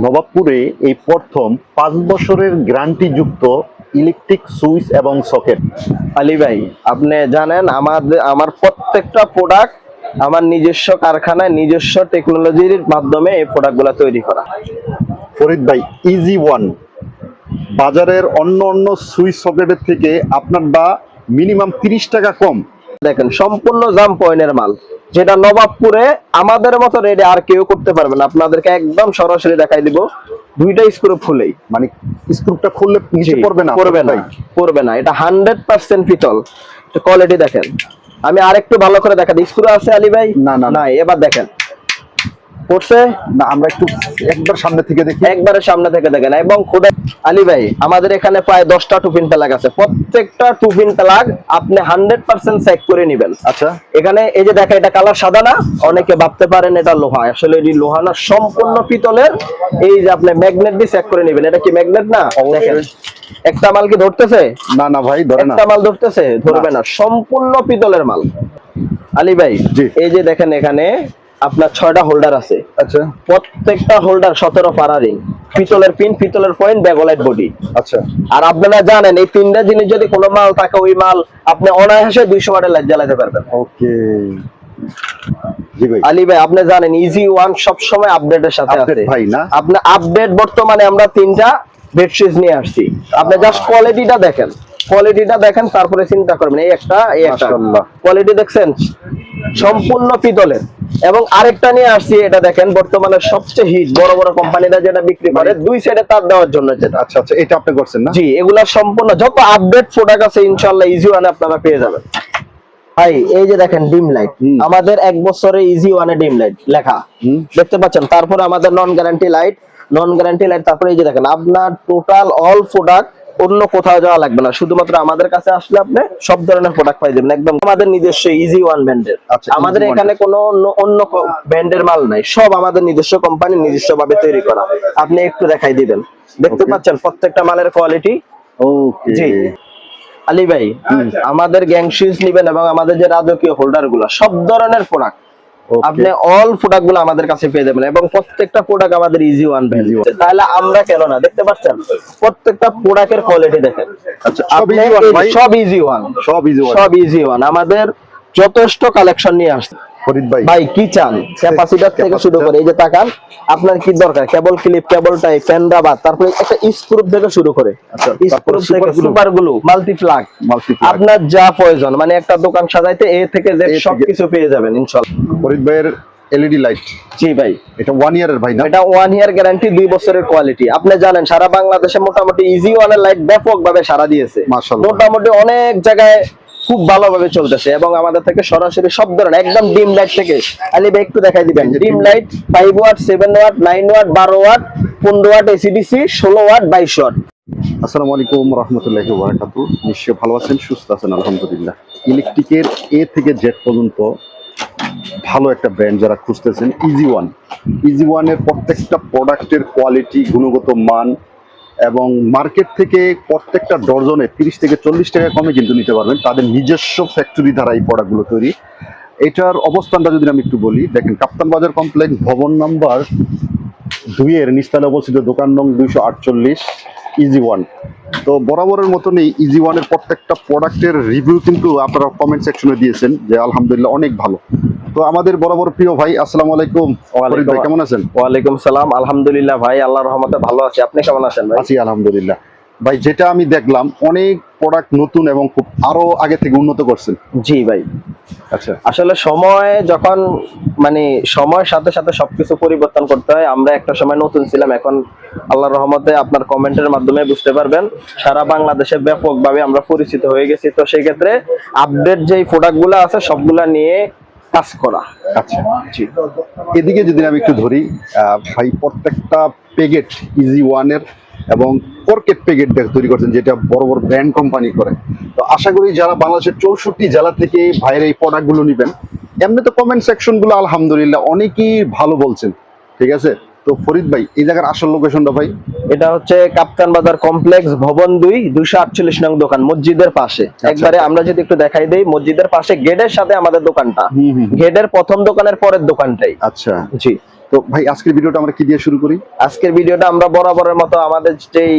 নবাবপুরে এই প্রথম 5 বছরের গ্যারান্টি যুক্ত ইলেকট্রিক সুইচ এবং সকেট। আলী ভাই, আপনি জানেন আমার প্রত্যেকটা প্রোডাক্ট আমার নিজস্ব কারখানায় নিজস্ব টেকনোলজির মাধ্যমে এই প্রোডাক্টগুলো তৈরি করা। ফরিদ ভাই, ইজি ওয়ান বাজারের অন্য অন্য সুইচ সকেটের থেকে আপনার বা মিনিমাম 30 টাকা কম। দেখেন, সম্পূর্ণ জাম পয়েন্টের মাল, যেটা নবাবপুরে আমাদের মতো রেডি আর কেউ করতে পারবে না। আপনাদেরকে একদম সরাসরি দেখাই দিব, দুইটা স্ক্রু খুলেই, মানে স্ক্রুটা খুললে নিচে পড়বে না? পড়বে না। এটা 100% পিতল। কোয়ালিটি দেখেন। আমি আরেকটু ভালো করে দেখা দিই। স্ক্রু আছে আলী ভাই? না, এবার দেখেন পড়ছে না। আমরা একবার সামনে থেকে দেখি। একবারে সামনে থেকে দেখেন। এবং খুদে আলী ভাই, আমাদের এখানে প্রায় 10টা টুপিন প্লাগ আছে। প্রত্যেকটা টুপিন প্লাগ আপনি 100% চেক করে নেবেন। আচ্ছা, এখানে এই যে দেখা, এটা কালার সাদা না? অনেকে ভাবতে পারেন এটা লোহা, আসলে এটি লোহা না, সম্পূর্ণ পিতলের। এই যে আপনি ম্যাগনেট দিয়ে চেক করে নেবেন। এটা কি ম্যাগনেট না? দেখেন, একটা মাল কি ধরতেছে? না ভাই, ধরে না। একটা মাল ধরতেছে? ধরবে না। সম্পূর্ণ পিতলের মাল আলী ভাই। এই যে দেখেন, এখানে আপনার 6টা হোল্ডার আছে। আচ্ছা, প্রত্যেকটা হোল্ডার 17 ফারারিং, পিতলের পিন, পিতলের পয়েন্ট, ব্যাগলাইট বডি। আচ্ছা। আর আপনারা জানেন এই তিনটা জিনিস যদি কোনো মাল থাকে, ওই মাল আপনি অনায়াসে 200 ওয়াটের লাইট জ্বালাতে পারবেন। ওকে জি ভাই। আলী ভাই, আপনি জানেন ইজি ওয়ান সব সময় আপডেটের সাথে আছে ভাই না? আপনি আপডেট, বর্তমানে আমরা 3টা বেড সুইচ নিয়ে আসছি। আপনি জাস্ট কোয়ালিটিটা দেখেন, তারপরে চিন্তা করবেন। এই একটা কোয়ালিটি দেখছেন, সম্পূর্ণ পিতলের। এবং আরেকটা নিয়ে আসছি, এটা দেখেন, বর্তমানে সবচেয়ে হিট, বড় বড় কোম্পানিরা যেটা বিক্রি করে 2 সাইডে তার দেওয়ার জন্য যেটা। আচ্ছা, এটা আপনি করছেন না? জি, এগুলা সম্পূর্ণ যত আপডেট প্রোডাক্ট আছে ইনশাআল্লাহ ইজি ওয়ানে আপনারা পেয়ে যাবেন। ভাই, এই যে দেখেন ডিম লাইট, আমাদের 1 বছরে ইজি ওয়ানে ডিম লাইট লেখা দেখতে পাচ্ছেন। তারপরে আমাদের নন গ্যারান্টি লাইট, তারপরে এই যে দেখেন, আপনার টোটাল অল প্রোডাক্ট অন্য কোথাও যাওয়া লাগবে না, শুধুমাত্র আমাদের কাছে আসলে আপনি সব ধরনের প্রোডাক্ট পাই যাবেন একদম আমাদের নিজস্ব ইজি ওয়ান ব্র্যান্ডের। আমাদের এখানে কোনো অন্য ব্র্যান্ডের মাল নাই, সব আমাদের নিজস্ব কোম্পানি, নিজস্ব ভাবে তৈরি করা। আপনি একটু দেখাই দিবেন, দেখতে পাচ্ছেন প্রত্যেকটা মালের কোয়ালিটি। ওকে জি আলী ভাই, আমাদের গ্যাং সুইচ নিবেন এবং আমাদের যে রাজকীয় হোল্ডার গুলা, সব ধরনের প্রোডাক্ট আপনি অল প্রোডাক্ট গুলো আমাদের কাছে পেয়ে যাবেন। এবং প্রত্যেকটা প্রোডাক্ট আমাদের ইজি ওয়ান ব্র্যান্ড। তাহলে আমরা কেন না, দেখতে পাচ্ছেন প্রত্যেকটা প্রোডাক্টের কোয়ালিটি দেখেন। আচ্ছা, সব ইজি ওয়ান। আমাদের যথেষ্ট কালেকশন নিয়ে আসছে। ফরিদ ভাই কি চান, ক্যাপাসিটর থেকে শুরু করে, এই যে তাকান, আপনার কি দরকার, কেবল ক্লিপ, কেবল টাই, ফ্যান রাবার, তারপরে একটা স্ক্রু থেকে শুরু করে, স্ক্রু থেকে সুপার গ্লু, মাল্টি প্লাগ, আপনার যা প্রয়োজন, মানে একটা দোকান সাজাইতে এ থেকে যে সবকিছু পেয়ে যাবেন ইনশাআল্লাহ। ফরিদ ভাইয়ের এলইডি লাইট। জি ভাই, এটা 1 ইয়ারের ভাই না? এটা 1 ইয়ার গ্যারান্টি, 2 বছরের কোয়ালিটি। আপনি জানেন সারা বাংলাদেশে মোটামুটি ইজি ওয়ানের লাইট ব্যাপকভাবে সারা দিয়েছে, মোটামুটি অনেক জায়গায় খুব ভালোভাবে চলতেছে। এবং আমাদের থেকে সরাসরি সব ধরনের একদম ডিম লাইট থেকে, আলী ভাই একটু দেখাই দিবেন, dim light 5 watt, 7 watt, 9 watt, 12 watt, 15 watt AC DC, 16 watt, 22 watt. আসসালামু আলাইকুম রাহমাতুল্লাহি ওয়া বারাকাতুহু। নিশ্চয়ই ভালো আছেন, সুস্থ আছেন আলহামদুলিল্লাহ। ইলেকট্রিকের এ থেকে জেড পর্যন্ত ভালো একটা ব্র্যান্ড যারা খুঁজতেছেন, ইজি ওয়ানের প্রত্যেকটা প্রোডাক্টের কোয়ালিটি, গুণগত মান এবং মার্কেট থেকে প্রত্যেকটা ডজনে 30 থেকে 40 টাকা কমে কিন্তু নিতে পারবেন। তাদের নিজস্ব ফ্যাক্টরি দ্বারা এই প্রোডাক্টগুলো তৈরি। এটার অবস্থানটা যদি আমি একটু বলি, দেখেন কাপ্তান বাজার কমপ্লেক্স, ভবন নাম্বার 2 এর নিচতলায় অবস্থিত, দোকান নং 248, ইজি ওয়ান। তো বরাবরের মতনই ইজি ওয়ানের প্রত্যেকটা প্রোডাক্টের রিভিউ কিন্তু আপনারা কমেন্ট সেকশনে দিয়েছেন যে আলহামদুলিল্লাহ অনেক ভালো। তো আমাদের বরাবর প্রিয় ভাই, আসসালামু আলাইকুম। ফরিদ ভাই কেমন আছেন? ওয়ালাইকুম সালাম, আলহামদুলিল্লাহ ভাই, আল্লাহর রহমতে ভালো আছি। আপনি কেমন আছেন ভাই? আছি আলহামদুলিল্লাহ। ভাই, যেটা আমি দেখলাম অনেক প্রোডাক্ট নতুন এবং খুব আরো আগে থেকে উন্নত করছেন। জি ভাই, আচ্ছা, আসলে সময় যখন, মানে সময়ের সাথে সাথে সবকিছু পরিবর্তন করতে হয়। আমরা একটা সময় নতুন ছিলাম, এখন আল্লাহর রহমতে আপনার কমেন্টের মাধ্যমে বুঝতে পারবেন সারা বাংলাদেশে ব্যাপকভাবে আমরা পরিচিত হয়ে গেছি। তো সেই ক্ষেত্রে আপডেট যেই প্রোডাক্টগুলো আছে সবগুলা নিয়ে কাজ করা। আচ্ছা জি। এদিকে যদি আমি একটু ধরি, ভাই প্রত্যেকটা পেগেট ইজি ওয়ানের এবং কর্কেট পেগেট তৈরি করছেন, যেটা বড় বড় ব্র্যান্ড কোম্পানি করে। তো আশা করি যারা বাংলাদেশের 64 জেলা থেকে ভাইয়ের এই প্রোডাক্টগুলো নেবেন, এমনি তো কমেন্ট সেকশনগুলো আলহামদুলিল্লাহ অনেকেই ভালো বলছেন, ঠিক আছে। তো ফরিদ ভাই, এই জায়গার আসল লোকেশনটা ভাই? এটা হচ্ছে কাপ্তান বাজার কমপ্লেক্স, ভবন 2, 248 নং দোকান, মসজিদের পাশে। একবারে আমরা যদি একটু দেখাই দেই, মসজিদের পাশে গেটের সাথে আমাদের দোকানটা, গেটের প্রথম দোকানের পরের দোকানটাই। আচ্ছা জি। তো ভাই আজকের ভিডিওটা আমরা কি দিয়ে শুরু করি? আজকের ভিডিওটা আমরা বরাবরের মতো আমাদের যেই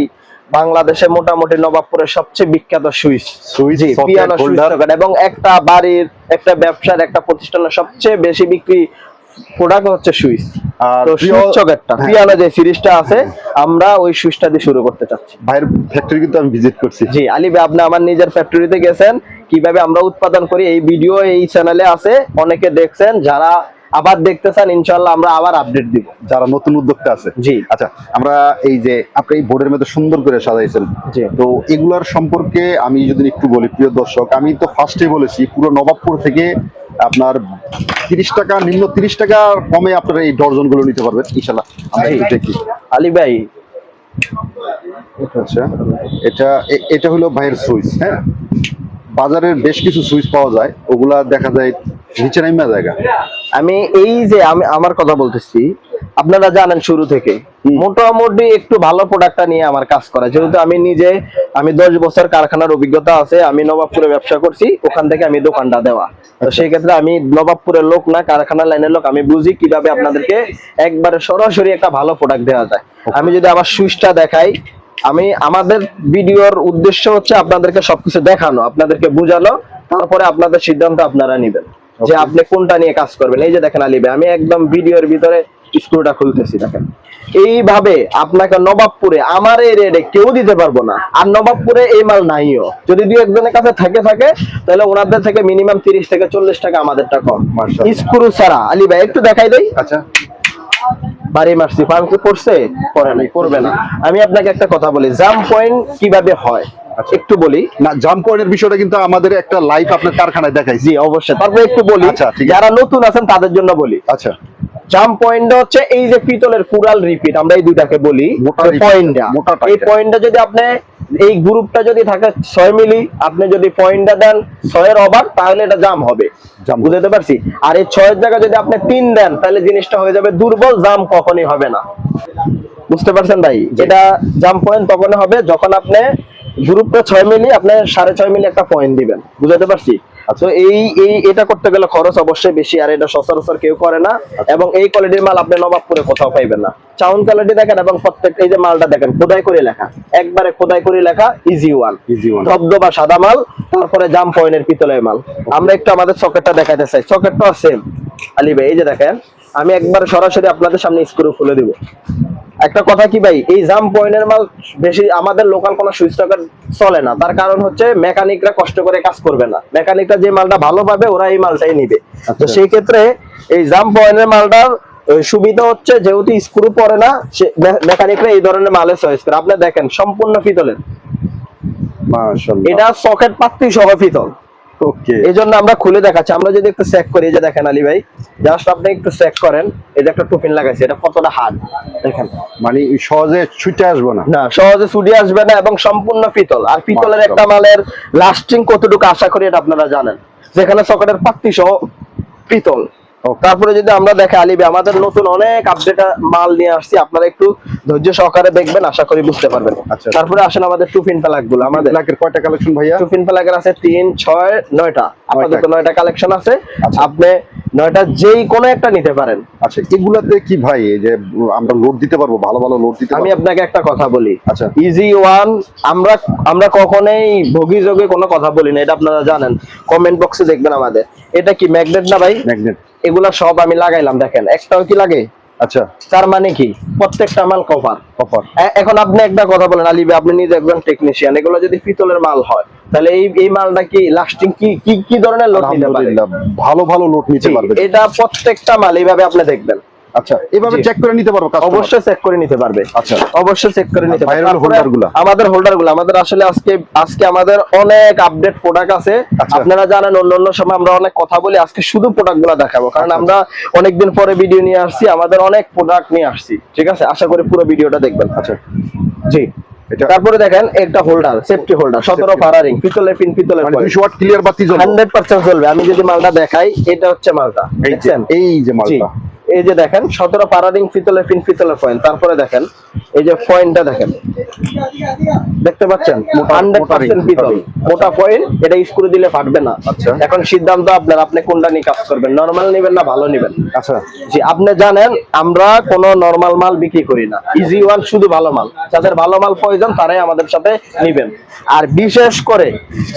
বাংলাদেশে মোটামুটি নবাবপুরের সবচেয়ে বিখ্যাত সুইচ সুইচ, জি, socket, piano switch holder. Socket, এবং একটা বাড়ির, একটা ব্যবসার, একটা প্রতিষ্ঠানের সবচেয়ে বেশি বিক্রি প্রোডাক্ট হচ্ছে সুইচ। আর তো প্রিয় সুইচ সকেটটা পিয়ানো যে সিরিজটা আছে, আমরা ওই সুইচটা দিয়ে শুরু করতে চাচ্ছি। ভাইয়ের ফ্যাক্টরি কিন্তু আমি ভিজিট করছি। জি আলী ভাই, আপনি আমার নিজের ফ্যাক্টরিতে গেছেন, কিভাবে আমরা উৎপাদন করি এই ভিডিও এই চ্যানেলে আছে, অনেকে দেখছেন। যারা আবার দেখতে চান, ইনশাআল্লাহ আমরা আবার আপডেট দিব। যারা নতুন উদ্যোক্তা আছে। জি। আচ্ছা, আমরা এই যে আপনি এই বোর্ডের মধ্যে সুন্দর করে সাজাইছেন, জি। তো এগুলার সম্পর্কে আমি যদি একটু বলি প্রিয় দর্শক, আমি তো ফার্স্টে বলেছি পুরো নবাবপুর থেকে আপনার 30 টাকা, নিম্ন 30 টাকা কমে আপনারা এই ডর্জন গুলো নিতে পারবেন ইনশাআল্লাহ। আমরা একটু দেখি। আলী ভাই, আচ্ছা, এটা হলো ভাইয়ের সুইচ। হ্যাঁ, বাজারের বেশ কিছু সুইচ পাওয়া যায়, ওগুলা দেখা যায় নিচে নামা জায়গা। আমি এই যে আমি আমার কথা বলতেছি, আপনারা জানেন শুরু থেকে মোটামুটি একটু ভালো প্রোডাক্টটা নিয়ে আমার কাজ করা, যেহেতু আমি 10 বছর কারখানার অভিজ্ঞতা আছে, আমি নবাবপুরে ব্যবসা করছি, ওখান থেকে আমি দোকানটা দেওয়া। তো সেই ক্ষেত্রে আমি নবাবপুরের লোক না, কারখানার লাইনের লোক, আমি বুঝি কিভাবে আপনাদেরকে একবারে সরাসরি একটা ভালো প্রোডাক্ট দেওয়া যায়। আমি যদি আমার সুইচটা দেখাই, আমাদের ভিডিওর উদ্দেশ্য হচ্ছে আপনাদেরকে সবকিছু দেখানো, আপনাদেরকে বোঝানো, তারপরে আপনাদের সিদ্ধান্ত আপনারা নেবেন যে আপনি কোনটা নিয়ে কাজ করবেন। এই যে দেখেন আলী ভাই, আমি একদম ভিডিওর ভিতরে স্ক্রুটা খুলতেছি, দেখেন এইভাবে আপনাকে নবাবপুরে আমার এই রেটে কেউ দিতে পারবো না, আর নবাবপুরে এই মাল নাইও। যদি দুই একজনের কাছে থাকে তাহলে ওনাদের থেকে মিনিমাম 30 থেকে 40 টাকা আমাদেরটা কম মাশাআল্লাহ। স্ক্রু ছাড়া। আলী ভাই একটু দেখাই দেই। আচ্ছা, বাড়ি মারছি, পাঙ্কি পড়ছে, পরে নাই, করবে না। আমি আপনাকে একটা কথা বলি, জাম্প পয়েন্ট কিভাবে হয় একটু বলি। না, জাম্প পয়েন্টের বিষয়টা কিন্তু আমাদের একটা লাইভ আপনার কারখানায় দেখাইছি। জি অবশ্যই, তারপরে একটু বলি। আচ্ছা, ঠিক আছে। যারা নতুন আছেন তাদের জন্য বলি। আচ্ছা, জাম্প পয়েন্ট হচ্ছে এই যে পিতলের কুড়াল রিপিট, আমরা এই দুইটাকে বলি মোটা repeat, পয়েন্টটা। মোটাটা এই এটা। পয়েন্টটা যদি আপনি এই গ্রুপটা যদি থাকে 6 মিলি, আপনি যদি পয়েন্টটা দেন 6 এর ওভার, তাহলে এটা জাম হবে। জাম বুঝতে পারছি? আর এই 6 এর জায়গায় যদি আপনি 3 দেন, তাহলে জিনিসটা হয়ে যাবে দুর্বল, জাম কখনই হবে না। বুঝতে পারছেন ভাই? এটা জাম্প পয়েন্ট তখনই হবে যখন আপনি গ্রুপটা 6 মিলি, আপনি 6.5 মিলি একটা পয়েন্ট দিবেন। বুঝতে পারছি? তো এটা করতে গেলে খরচ অবশ্যই বেশি, আর এটা সচরাচর কেউ করে না। এবং এই কোয়ালিটির মাল আপনি নবাবপুরে কোথাও পাইবেন না। চাউন কোয়ালিটি দেখেন, এবং প্রত্যেক এই যে মালটা দেখেন খোদাই করে লেখা, একবারে খোদাই করে লেখা ইজি ওয়ান, ধবধবা সাদা মাল, তারপরে জাম পয়েন্টের পিতলের মাল। আমরা একটু আমাদের সকেটটা দেখাইতে চাই, সকেটটা সেম আলী ভাই। এই যে দেখেন, আমি একবার সরাসরি আপনাদের সামনে স্ক্রু খুলে দিব। একটা কথা কি ভাই, এই জাম পয়েন্টের মাল বেশি আমাদের লোকাল কোনো সুইচ সকেট চলে না। তার কারণ হচ্ছে মেকানিকরা কষ্ট করে কাজ করবে না, মেকানিকরা যে মালটা ভালো পাবে ওরা এই মালটাই নিবে। তো সেই ক্ষেত্রে এই জাম পয়েন্টের মালটার সুবিধা হচ্ছে, যেহেতু স্ক্রু পড়ে না, মেকানিকরা এই ধরনের মালে চয়েস করে। আপনি দেখেন সম্পূর্ণ পিতলের, মাশাআল্লাহ। এটা সকেট পাত্তি সহ পিতল। ওকে, এই জন্য আমরা খুলে দেখাচ্ছি। আমরা যদি একটু চেক করি, এই যে দেখেন আলী ভাই, জাস্ট আপনি একটু চেক করেন, এই যে একটা টুপিন লাগাইছে, এটা কতটা হার্ড দেখেন। মানে সহজে ছুটে আসবো না। না, সহজে ছুটি আসবে না, এবং সম্পূর্ণ পিতল। আর পিতলের একটা মালের লাস্টিং কতটুকু আশা করি এটা আপনারা জানেন, যেখানে সকেটের পাত্তি সহ পিতল। তারপরে যদি আমরা দেখি আলী ভাই, আমাদের নতুন অনেক আপডেট মাল নিয়ে আসছি, আপনারা একটু ধৈর্য সহকারে দেখবেন, আশা করি বুঝতে পারবেন। আচ্ছা। তারপরে আসেন আমাদের টুফিন প্লাগ গুলো। আমাদের প্লাগের কয়টা কালেকশন ভাইয়া? টুফিন প্লাগের আছে 3, 6, 9টা, আপাতত 9টা কালেকশন আছে। আচ্ছা। আপনি 9টা যেই কোনো একটা নিতে পারেন। আচ্ছা, এগুলাতে কি ভাই, এই যে আমরা লোড দিতে পারবো, ভালো ভালো লোড দিতে আমি পারবো? আপনাকে একটা কথা বলি, আচ্ছা। ইজি ওয়ান আমরা কখনোই ভোগী যোগে কোনো কথা বলি না, এটা আপনারা জানেন। কমেন্ট বক্সে দেখবেন আমাদের। এটা কি ম্যাগনেট না ভাই? ম্যাগনেট। এগুলা সব আমি লাগাইলাম, দেখেন একটাও কি লাগে। আচ্ছা, তার মানে কি প্রত্যেকটা মাল কভার। কপার। এখন আপনি একটা কথা বলেন আলী ভাই, আপনি নিজে একজন টেকনিশিয়ান, এগুলো যদি পিতলের মাল হয়, তাহলে এই মালটা কি লাস্টিং কি ধরনের লোড নিতে পারে? আলহামদুলিল্লাহ, ভালো ভালো লোড নিতে পারবে। এটা প্রত্যেকটা মাল এইভাবে আপনি দেখবেন। আচ্ছা, এভাবে জি। চেক করে নিতে পারবো কাস্টমার? অবশ্যই চেক করে নিতে পারবে। আচ্ছা, অবশ্যই চেক করে নিতে পারবে। বাইরের তারপরে হোল্ডারগুলো? আমাদের হোল্ডারগুলো, আমাদের আসলে আজকে আমাদের অনেক আপডেট প্রোডাক্ট আছে। আচ্ছা। আপনারা জানেন অন্য সময় আমরা অনেক কথা বলি, আজকে শুধু প্রোডাক্টগুলো দেখাবো, কারণ আচ্ছা। আমরা অনেকদিন পরে ভিডিও নিয়ে আসছি, আমাদের অনেক প্রোডাক্ট নিয়ে আসছি। ঠিক আছে, আশা করি পুরো ভিডিওটা দেখবেন। আচ্ছা, জি। তারপরে দেখেন একটা হোল্ডার, সেফটি হোল্ডার, 17 ফারারিং, পিতলের পিন, পিতলের মানে 200 ওয়াট ক্লিয়ার বাতি জ্বলবে? 100% চলবে। আমি যদি মালটা দেখাই, এটা হচ্ছে মালটা, দেখছেন? এই যে মালটা, এই যে দেখেন 17 পারাডিং পিতলের পিন পিতলের পয়েন্ট, তারপরে দেখেন এই যে পয়েন্টটা দেখেন, দেখতে পাচ্ছেন 100% পিতল, মোটা পয়েন্ট, এটা স্ক্রু দিলে ফাটবে না। আচ্ছা। এখন সিদ্ধান্ত আপনার, আপনি কোনটা নিয়ে কাজ করবেন, নরমাল নেবেন না ভালো নেবেন। আচ্ছা, জি, আপনি জানেন আমরা কোনো নরমাল মাল বিক্রি করি না, ইজি ওয়ান শুধু ভালো মাল, যাদের ভালো মাল প্রয়োজন তারাই আমাদের সাথে নিবেন। আর বিশেষ করে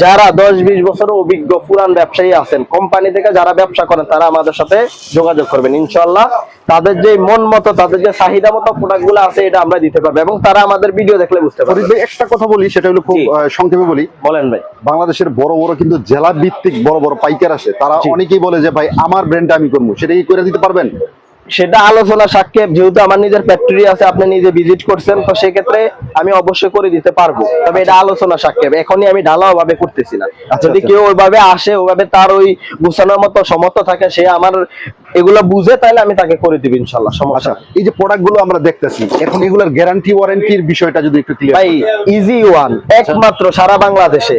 যারা 10-20 বছরের অভিজ্ঞ পুরান ব্যবসায়ী আছেন, কোম্পানি থেকে যারা ব্যবসা করেন, তারা আমাদের সাথে যোগাযোগ করবেন। ইনশাআল্লাহ তাদের যে মন মতো, তাদের যে চাহিদা মতো প্রোডাক্ট গুলো আছে, এটা আমরা দিতে পারবো, এবং তারা আমাদের ভিডিও দেখলে বুঝতে পারবে। ফরিদ ভাই একটা কথা বলি, সেটা হলো খুব জি। সংক্ষেপে বলি। বলেন ভাই। বাংলাদেশের বড় বড় কিন্তু জেলা ভিত্তিক বড় বড় পাইকার আছে, তারা জি। অনেকেই বলে যে ভাই আমার ব্র্যান্ডটা আমি করবো, সেটা কি করে দিতে পারবেন? সেটা আলোচনা সাক্ষেপ, যেহেতু আমার নিজের ফ্যাক্টরি আছে, আপনি নিজে ভিজিট করছেন, তো সেক্ষেত্রে আমি অবশ্যই করে দিতে পারবো, তবে এটা আলোচনা সাক্ষেপ, এখনই আমি ঢালাও ভাবে করতেছি না। যদি আচ্ছা। কেউ ওইভাবে আসে, ওইভাবে তার ওই গুছানোর মতো সমর্থ থাকে, সে আমার এগুলো বুঝে, তাহলে আমি তাকে করে দিব ইনশাল্লাহ, সমস্যা আচ্ছা, নেই। এই যে প্রোডাক্ট গুলো আমরা দেখতেছি এখন, এগুলোর গ্যারান্টি ওয়ারেন্টির বিষয়টা যদি একটু ক্লিয়ার। ভাই ইজি ওয়ান একমাত্র সারা বাংলাদেশে,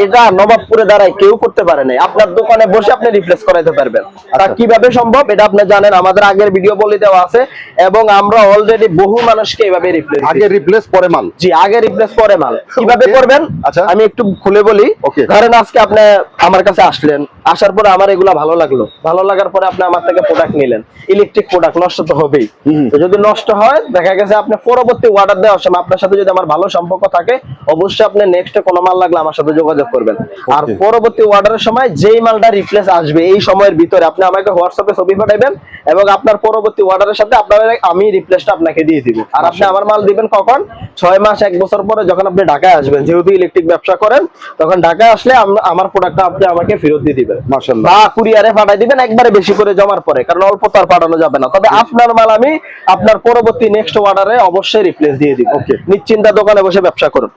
এটা নবাবপুরে দাঁড়ায় কেউ করতে পারে নাই, আপনার দোকানে বসে আপনি রিপ্লেস করাইতে পারবেন। তা কিভাবে সম্ভব এটা আপনি জানেন, আমাদের আগের ভিডিও বলে দেওয়া আছে, এবং আমরা অলরেডি বহু মানুষকে এভাবে রিপ্লেস, আগে রিপ্লেস পরে মাল। জি, আগে রিপ্লেস পরে মাল। কিভাবে Okay. করবেন আচ্ছা। আমি একটু খুলে বলি। Okay. ধরেন আজকে আপনি আমার কাছে আসলেন, আসার পরে আমার এগুলা ভালো লাগলো, ভালো লাগার পরে আপনি আমার থেকে প্রোডাক্ট নিলেন, ইলেকট্রিক প্রোডাক্ট, নষ্ট তো হবেই। তো যদি নষ্ট হয়, দেখা গেছে আপনি পরবর্তী অর্ডার দেওয়ার সময় আপনার সাথে যদি আমার ভালো সম্পর্ক থাকে, অবশ্যই আপনি নেক্সট কোনো মাল লাগলে আমার সাথে যোগাযোগ করবেন। আর পরবর্তী অর্ডারের সময় যেই মালটা রিপ্লেস আসবে এই সময়ের ভিতরে, আপনি আমাকে হোয়াটসঅ্যাপে ছবি পাঠাবেন, এবং আপনার পরবর্তী অর্ডারের সাথে আপনার আমি রিপ্লেসটা আপনাকে দিয়ে দিব। আর আপনি আমার মাল দিবেন কখন? 6 মাস 1 বছর পরে, যখন আপনি ঢাকায় আসবেন, যেহেতু ইলেকট্রিক ব্যবসা করেন, তখন ঢাকায় আসলে আমার প্রোডাক্টটা আপনি আমাকে ফেরত দিয়ে দিবেন, মাশাআল্লাহ। বা কুরিয়ারে পাঠাই দিবেন, একবারে বেশি করে জমার পরে, কারণ অল্প তো আর পাঠানো যাবে না। তবে আপনার মাল আমি আপনার পরবর্তী নেক্সট অর্ডারে অবশ্যই রিপ্লেস দিয়ে দিব। Okay. নিশ্চিন্তা দোকানে বসে ব্যবসা করুন।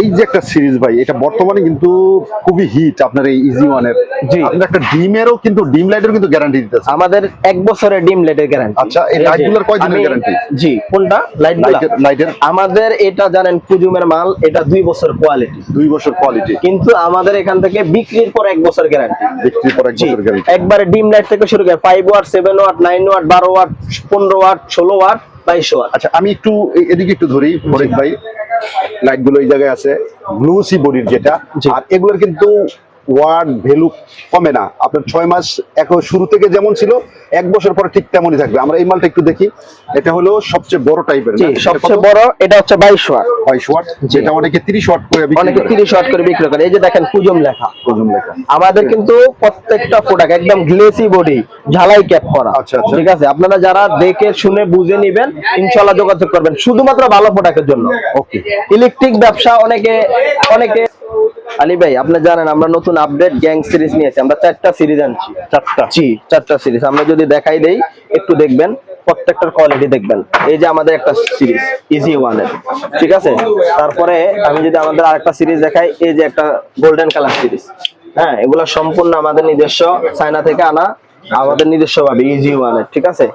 এই যে একটা সিরিজ ভাই, এটা বর্তমানে কিন্তু খুবই হিট আপনার এই ইজি ওয়ানের। জি। আপনার একটা ডিমেরও কিন্তু, ডিম লাইটেরও কিন্তু গ্যারান্টি দিতেছে। আমাদের 1 বছরের ডিম লাইটের গ্যারান্টি। আচ্ছা, এই লাইটগুলোর কয় দিনের গ্যারান্টি? জি, কোনটা? লাইটের আমাদের এটা জানেন কুজুমের মাল, এটা 2 বছর কোয়ালিটি, 2 বছর কোয়ালিটি, কিন্তু আমাদের এখান থেকে বিক্রির পর 1 বছর গ্যারান্টি। বিক্রির পর 1 বছর গ্যারান্টি। একবারে ডিম লাইট থেকে শুরু করে 5 watt, 7 watt, 9 watt, 12 watt, 15 watt, 16 watt, 22 watt. আচ্ছা, আমি একটু এদিকে একটু ধরি ফরিদ ভাই। লাইট গুলো এই জায়গায় আছে, গ্লুসি বডির যেটা, জি। আর এগুলোর কিন্তু ওয়াট ভ্যালু কমে না। আপনার 6 মাস এখন শুরু থেকে যেমন ছিল, 1 বছর পরে ঠিক তেমনই থাকবে। আমরা এই মালটা একটু দেখি, এটা হলো সবচেয়ে বড় টাইপের। জি, সবচেয়ে বড় এটা হচ্ছে 22 ওয়াট। 22 ওয়াট, যেটা অনেকে 30 ওয়াট করে বিক্রি অনেকে করে। 30 ওয়াট করে বিক্রি করে। এই যে দেখেন কুজুম লেখা, ওজন লেখা। আমাদের কিন্তু প্রত্যেকটা প্রোডাক্ট একদম গ্লেসি বডি, ঝালাই ক্যাপ করা। আচ্ছা, আচ্ছা। ঠিক আছে, আপনারা যারা দেখে শুনে বুঝে নিবেন, ইনশাআল্লাহ যোগাযোগ করবেন শুধুমাত্র ভালো প্রোডাক্টের জন্য। ওকে। ইলেকট্রিক ব্যবসা অনেকে আলী ভাই, আপনি জানেন আমরা নতুন আপডেট গ্যাং সিরিজ নিয়েছি, আমরা 4টা সিরিজ আনছি। 4টা? জি, 4টা সিরিজ। আমরা যদি দেখাই দেই, একটু দেখবেন, প্রত্যেকটার কোয়ালিটি দেখবেন। এই যে আমাদের একটা সিরিজ ইজি ওয়ানের, ঠিক আছে। তারপরে আমি যদি আমাদের আরেকটা সিরিজ দেখাই, এই যে একটা গোল্ডেন কালার সিরিজ। হ্যাঁ, এগুলো সম্পূর্ণ আমাদের নিজস্ব, চায়না থেকে আনা, আমাদের নিজস্ব ভাবে ইজি ওয়ানের, ঠিক আছে।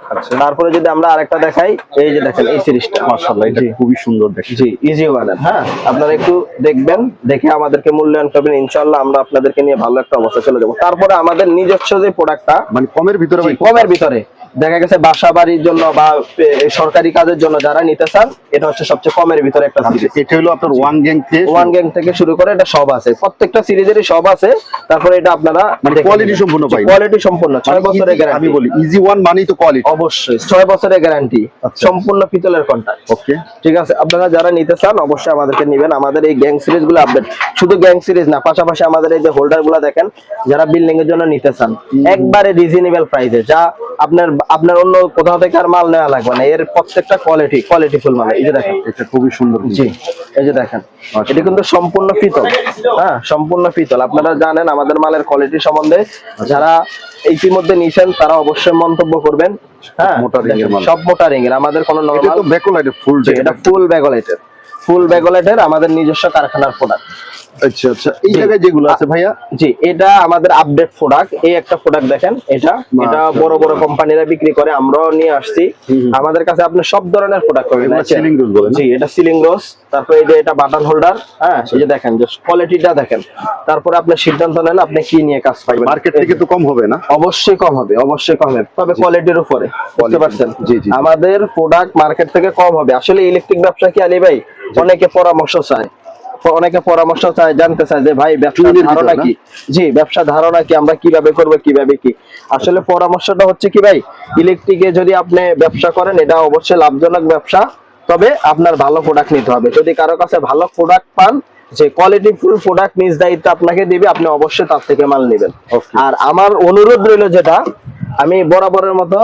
তারপরে যদি আমরা আরেকটা দেখাই, এই যে দেখেন এই সিরিজটা, মাশাআল্লাহ, এটা খুবই সুন্দর দেখতে। জি, ইজি ওয়ানের। হ্যাঁ, আপনারা একটু দেখবেন, দেখে আমাদেরকে মূল্যায়ন করবেন, ইনশাআল্লাহ আমরা আপনাদেরকে নিয়ে ভালো একটা অবস্থা চলে যাবো। তারপরে আমাদের নিজস্ব যে প্রোডাক্টটা, মানে কমের ভিতরে ভাই, কমের ভিতরে, দেখা গেছে বাসা বাড়ির জন্য বা সরকারি কাজের জন্য যারা নিতে চান, এটা হচ্ছে সবচেয়ে কমের ভিতরে একটা সিরিজ। এটা হলো আপনার ওয়ান গ্যাং থেকে, ওয়ান গ্যাং থেকে শুরু করে এটা সব আছে, প্রত্যেকটা সিরিজেরই সব আছে। তারপরে এটা আপনারা মানে কোয়ালিটি সম্পূর্ণ পাই, কোয়ালিটি সম্পূর্ণ 6 বছরের গ্যারান্টি। আমি বলি ইজি ওয়ান মানেই তো কোয়ালিটি। অবশ্যই 6 বছরের গ্যারান্টি, আচ্ছা। সম্পূর্ণ পিতলের কন্টাক্ট। ওকে, ঠিক আছে, আপনারা যারা নিতে চান অবশ্যই আমাদেরকে নেবেন। আমাদের এই গ্যাং সিরিজ গুলো আপডেট, শুধু গ্যাং সিরিজ না, পাশাপাশি আমাদের এই যে হোল্ডার গুলো দেখেন, যারা বিল্ডিং এর জন্য নিতে চান, একবারে রিজনেবল প্রাইসে, যা আপনার অন্য কোথাও থেকে আর মাল নেওয়া লাগবে না। এর প্রত্যেকটা কোয়ালিটি ফুল মাল। এই যে দেখেন, এটা খুবই সুন্দর। জি, এই যে দেখেন, এটা কিন্তু সম্পূর্ণ পিতল। হ্যাঁ, সম্পূর্ণ পিতল। আপনারা জানেন আমাদের মালের কোয়ালিটি সম্বন্ধে, যারা ইতিমধ্যে নিছেন তারা অবশ্যই মন্তব্য করবেন। হ্যাঁ, মোটা রিং এর মাল, সব মোটা রিং এর, আমাদের কোনো এটা নরমাল, তো ব্যাকলাইটের ফুল, এটা ফুল ব্যাকলাইটের। ফুল ব্যাকলাইটের আমাদের নিজস্ব কারখানার প্রোডাক্ট। আচ্ছা আচ্ছা, এই জায়গায় যেগুলো আছে ভাইয়া, জি এটা আমাদের আপডেট প্রোডাক্ট। এই একটা প্রোডাক্ট দেখেন, এটা বড় বড় কোম্পানিরা বিক্রি করে, আমরাও নিয়ে আসছি। আমাদের কাছে আপনি সব ধরনের প্রোডাক্ট পাবেন। সিলিং রোজ বলেন? জি এটা সিলিং রোজ। তারপরে এই যে এটা বাটন হোল্ডার। হ্যাঁ এই যে দেখেন, জাস্ট কোয়ালিটিটা দেখেন, তারপরে আপনি সিদ্ধান্ত নেন আপনি কি নিয়ে কাজ পাইবেন। মার্কেট থেকে তো কম হবে না? অবশ্যই কম হবে, অবশ্যই কম হবে, তবে কোয়ালিটির উপরে, বুঝতে পারছেন? জি জি, আমাদের প্রোডাক্ট মার্কেট থেকে কম হবে। আসলে ইলেকট্রিক ব্যবসা কি আলী ভাই, অনেকে পরামর্শ চায়, জানতে চায় যে ভাই ব্যবসার ধারণা কি। জি ব্যবসা ধারণা কি, আমরা কিভাবে করব, কিভাবে কি। আসলে পরামর্শটা হচ্ছে কি ভাই, ইলেকট্রিকে যদি আপনি ব্যবসা করেন এটা অবশ্যই লাভজনক ব্যবসা, তবে আপনার ভালো প্রোডাক্ট নিতে হবে। যদি কারো কাছে ভালো প্রোডাক্ট পান, যে কোয়ালিটি ফুল প্রোডাক্ট নিজ দায়িত্ব আপনাকে দিবে, আপনি অবশ্যই তার থেকে মাল নেবেন। আর আমার অনুরোধ রইল, যেটা আমি বরাবরের মতো